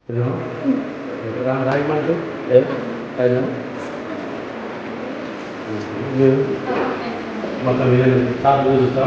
రాగి మనకు మొత్తం చాలా చూస్తా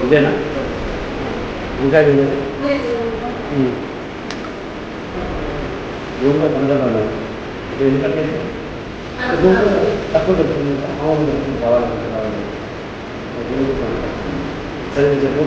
ఇదేనా ఇంకా రూమ్లో తొందరగా ఎందుకంటే తక్కువ కావాలంటే సరే చెప్పు.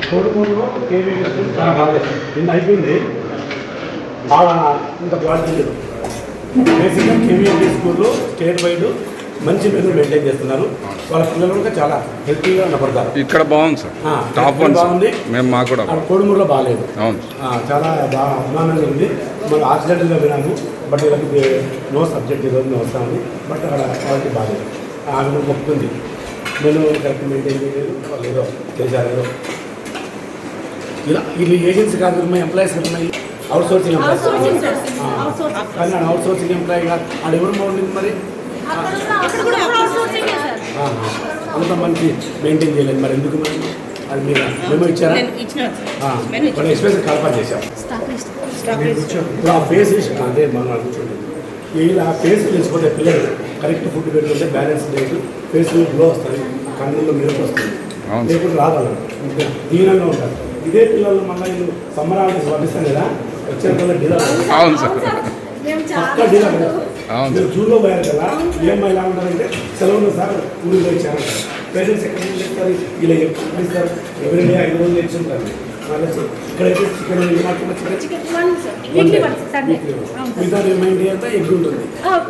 కోడుమూరులో కేవీ చాలా బాగాలేదు. నిన్న అయిపోయింది. బాగా ఇంత క్వాలిటీ లేదు. బేసిక్గా కేవీఎంపీ స్కూల్లో స్టేట్ వైడ్ మంచి మెనూ మెయింటైన్ చేస్తున్నారు. వాళ్ళ పిల్లలు కూడా చాలా హెల్తీగా కనపడతారు. ఇక్కడ బాగుంది సార్, టాప్ వన్ బాగుంది. మేము మాకు కూడా కోడుమూరులో బాగాలేదు. అవును, చాలా బాగా అభిమానంగా ఉంది. మనం యాక్సిడెంట్గా వినాము, బట్ వీళ్ళకి నో సబ్జెక్ట్ ఈరోజు వస్తామని, బట్ అక్కడ క్వాలిటీ బాగాలేదు. ఆమె మొక్కుతుంది నేను కరెక్ట్ మెయింటైన్ చేయలేదు, వాళ్ళు ఏదో చేశారు. ఏదో ఇలా వీళ్ళు ఏజెన్సీ కాదు, మా ఎంప్లాయీస్ ఉన్నాయి, అవుట్ సోర్సింగ్ ఎంప్లాయీస్. కానీ అవుట్ సోర్సింగ్ ఎంప్లాయీ కాదు, ఆడ ఎవరు బాగుంటుంది మరి, అంత మంచి మెయింటైన్ చేయలేదు. మరి ఎందుకు మరి అది మీరు మేము ఇచ్చారా? మనం ఎక్స్ప్రెస్ కల్పన చేసాం. ఇప్పుడు ఆ ఫేస్ అదే మనం కూర్చోండి. ఇలా ఫేస్ తెలిసిపోతే పిల్లలు కరెక్ట్ ఫుడ్ పెట్టుకుంటే బ్యాలెన్స్ డైట్, ఫేస్ గ్లో వస్తుంది, కన్నుల్లో మెరుపు వస్తుంది. లేకపోతే రాదు, దీనంగా ఉంటారు. ఇదే పిల్లలు మళ్ళీ వీళ్ళు సమ్మర్ హాలిడేస్ పంపిస్తాను కదా, వచ్చిన పిల్లలు డీలా పక్క డీలా మీరు జూలో పోయారు కదా. ఏమై ఎలా ఉంటారంటే సెలవులు సార్ ఊరిలో ఇచ్చారు. పేరెంట్స్ ఎక్కడ నుంచి చెప్తారు, ఇలా ఎప్పుడు ఇస్తారు, ఎవరైనా 5 రోజులు తెచ్చుంటారు. ఇక్కడైతే చికెన్ మిగతా రిమైండ్ అంతా ఎగ్ ఉంటుంది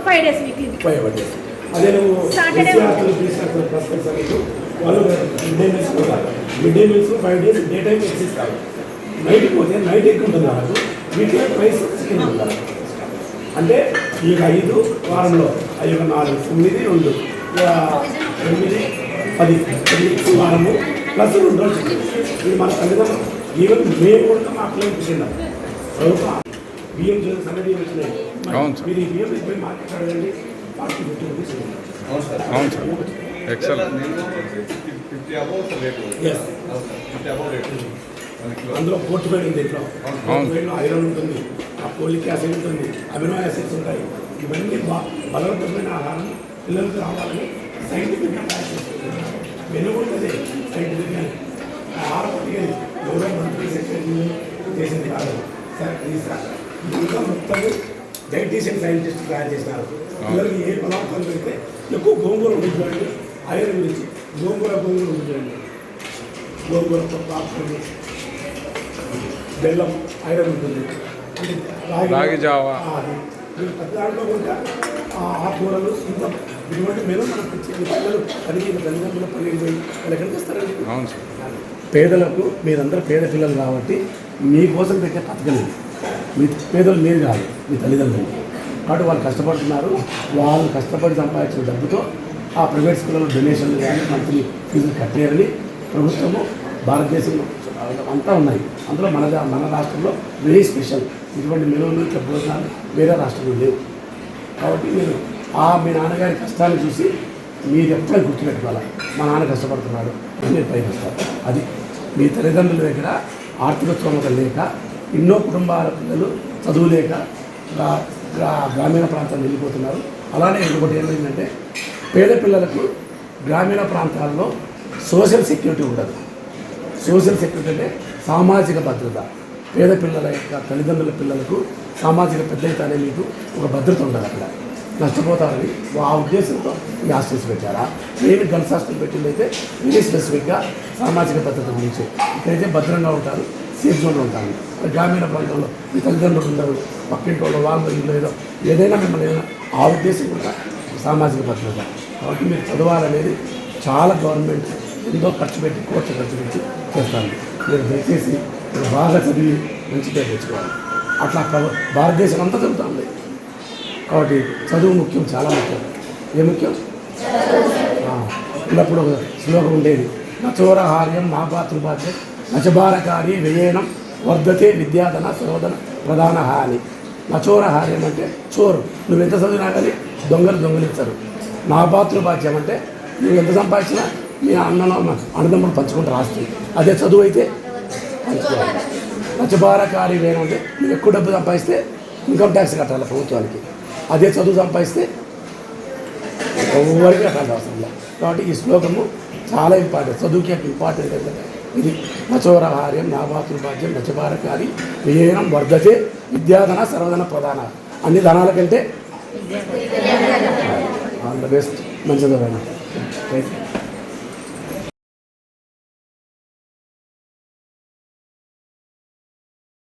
5 days. అదే నువ్వు వాళ్ళు mid day meals 5 days day time eggs ఇస్తారు. నైట్కి పోతే నైట్ ఎగ్ ఉంటుంది వాళ్ళకు, వీటిలో ప్రైస్ చికెన్ ఉంటుంది. అంటే ఈ 5 వారంలో 5 4 9 2 9 10 వారము ప్లస్ 2 రోజులు. ఇది మన తల్లిదండ్రులు ఈవెన్ మేము కూడా మా పిల్లలు తిన్నాం. ప్రభుత్వం బియ్యం సన్న బియ్యం వచ్చినాయి. మీరు ఈ బియ్యం పోయి మార్కెట్ అడగండి, 40-50 రూపీస్. అందులో 45 ఉంది. ఇంట్లో 45లో ఐరన్ ఉంటుంది, ఆ పోలిక్ యాసిడ్ ఉంటుంది, అమినో యాసిడ్స్ ఉంటాయి. ఇవన్నీ బలవంతమైన ఆహారం పిల్లలకు రావాలని సైంటిఫిక్గా తయారు చేసుకుంటున్నారు. వెనుకుంటుంది సైంటిఫిక్గా ఆహారపట్టిగా ఎవరో మంత్రి సెక్రటరీ చేసింది కాదు సార్. ఇంకా మొత్తం డైటీషియన్ సైంటిస్ట్ తయారు చేసినారు. పిల్లలకి ఏ పదార్థాలు పెడితే ఎక్కువ గోంగూర ఉంటుందండి, ఐరన్ గురించి గోంగూర ఉంటుందండి. గోంగూర ఆకుకూరలు, బెల్లం ఐరన్ ఉంటుంది. రాగి జావా దాంట్లో కూడా ఆకుకూరలు ఇంత ఇటువంటి మీద మనకు పిల్లలు తల్లిదండ్రులు 12 వాళ్ళు ఎక్కడికి వస్తారండి. పేదలకు మీరందరూ పేద పిల్లలు కాబట్టి మీకోసం పెట్టే పథకం మీ పేదలు మీరు కాదు, మీ తల్లిదండ్రులు. కాబట్టి వాళ్ళు కష్టపడుతున్నారు. వాళ్ళు కష్టపడి సంపాదించిన డబ్బుతో ఆ ప్రైవేట్ స్కూళ్ళలో డొనేషన్లు కానీ మంత్లీ ఫీజులు కట్టేయాలని ప్రభుత్వము భారతదేశంలో అంతా ఉన్నాయి. అందులో మన రాష్ట్రంలో వెరీ స్పెషల్ ఇటువంటి మెనూలు భోజనాలు వేరే రాష్ట్రంలో లేవు. కాబట్టి మీరు మీ నాన్నగారి కష్టాన్ని చూసి మీరు ఎప్పుడైనా గుర్తుపెట్టుకోవాలి, మా నాన్న కష్టపడుతున్నాడు అని మీరు పైకి వస్తారు. అది మీ తల్లిదండ్రుల దగ్గర ఆర్థిక స్తోమత లేక ఎన్నో కుటుంబాల పిల్లలు చదువు లేక గ్రామీణ ప్రాంతాలు వెళ్ళిపోతున్నారు. అలానే ఇంకొకటి ఏమైందంటే పేద పిల్లలకు గ్రామీణ ప్రాంతాల్లో సోషల్ సెక్యూరిటీ ఉండదు. సోషల్ సెక్యూరిటీ అంటే సామాజిక భద్రత. పేద పిల్లల యొక్క తల్లిదండ్రుల పిల్లలకు సామాజిక పెద్దయితే అనే మీకు ఒక భద్రత ఉండదు. అక్కడ నష్టపోతారని ఆ ఉద్దేశంతో ఈ హాస్టల్స్ పెట్టారా? నేను గర్ల్స్ హాస్టల్ పెట్టిందైతే వెరీ స్పెసిఫిక్గా సామాజిక భద్రత గురించి. ఇక్కడైతే భద్రంగా ఉంటారు, సేఫ్ జోన్లో ఉంటారు. గ్రామీణ ప్రాంతంలో మీ తల్లిదండ్రులు ఉండరు, పక్కింటి వాళ్ళు ఇల్లు ఏదో ఏదైనా మిమ్మల్ని ఏదైనా ఆ ఉద్దేశం కూడా సామాజిక భద్రత. కాబట్టి మీరు చదవాలనేది చాలా గవర్నమెంట్ ఎంతో ఖర్చు పెట్టి కోర్టు ఖర్చు పెట్టి చేస్తాను. మీరు దయచేసి మీరు బాగా చదివి మంచి పేరు తెచ్చుకోవాలి. అట్లా భారతదేశం అంతా చదువుతుంది. కాబట్టి చదువు ముఖ్యం, చాలా ముఖ్యం. ఏ ముఖ్యం? ఇప్పుడప్పుడు ఒక శ్లోకం ఉండేది, నచోరహార్యం మాపాతృపాద్యం నచభారకారి వ్యయేనం వర్ధతే విద్యాధన సరోధన ప్రధాన హాని. నచోరహార్యం అంటే చోరు, నువ్వు ఎంత చదివినా కానీ దొంగలించరు. నాపాతృపాద్యం అంటే నువ్వు ఎంత సంపాదించినా మీ అన్నదమ్ములు పంచుకుంటారు ఆస్తి. అదే చదువు అయితే పంచుకోవాలి. నచభారకారి వ్యయం అంటే నువ్వు ఎక్కువ డబ్బు సంపాదిస్తే ఇన్కమ్ ట్యాక్స్ కట్టాలి ప్రభుత్వానికి. అదే చదువు సంపాదిస్తే ఎవరికి కట్టాల్సిన అవసరం లేదు. కాబట్టి ఈ శ్లోకము చాలా ఇంపార్టెంట్. చదువుకి ఇంపార్టెంట్ ఏంటంటే ఇది నచోరహార్యం నాభాతృపాద్యం నచభారకారి వ్యయనం వర్ధతే విద్యాధన సర్వధన ప్రధాన. అన్ని ధనాల కంటే ఆల్ ద బెస్ట్. మంచిది.